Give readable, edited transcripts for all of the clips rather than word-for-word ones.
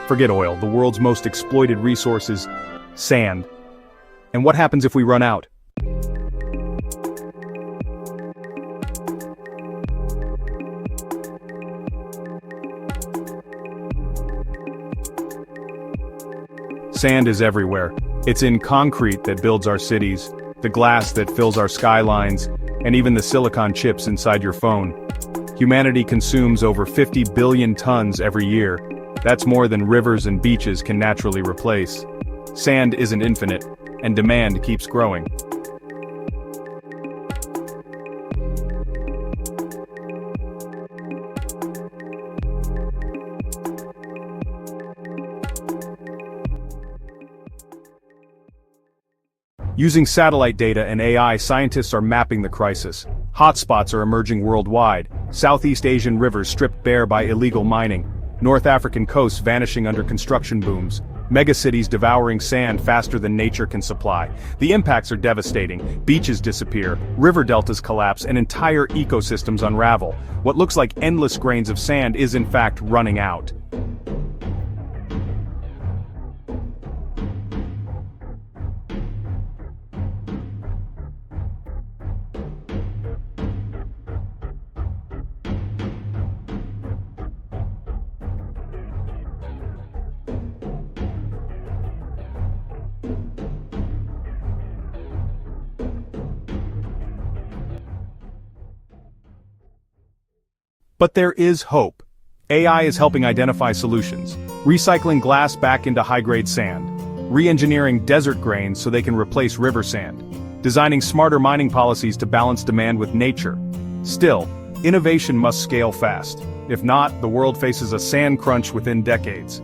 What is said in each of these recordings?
Forget oil, the world's most exploited resource is sand. And what happens if we run out? Sand is everywhere. It's in concrete that builds our cities, the glass that fills our skylines, and even the silicon chips inside your phone. Humanity consumes over 50 billion tons every year. That's more than rivers and beaches can naturally replace. Sand isn't infinite, and demand keeps growing. Using satellite data and AI, scientists are mapping the crisis. Hotspots are emerging worldwide. Southeast Asian rivers stripped bare by illegal mining. North African coasts vanishing under construction booms. Megacities devouring sand faster than nature can supply. The impacts are devastating. Beaches disappear, river deltas collapse, and entire ecosystems unravel. What looks like endless grains of sand is in fact running out. But there is hope. AI is helping identify solutions. Recycling glass back into high-grade sand. Re-engineering desert grains so they can replace river sand. Designing smarter mining policies to balance demand with nature. Still, innovation must scale fast. If not, the world faces a sand crunch within decades.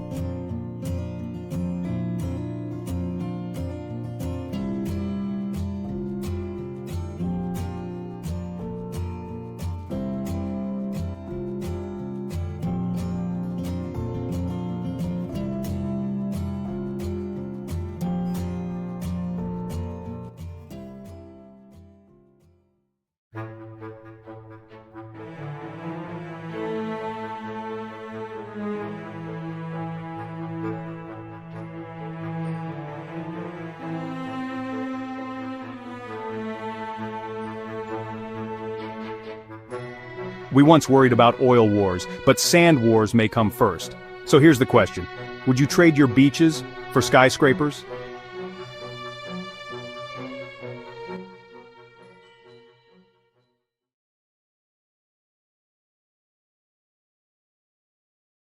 We once worried about oil wars, but sand wars may come first. So here's the question. Would you trade your beaches for skyscrapers?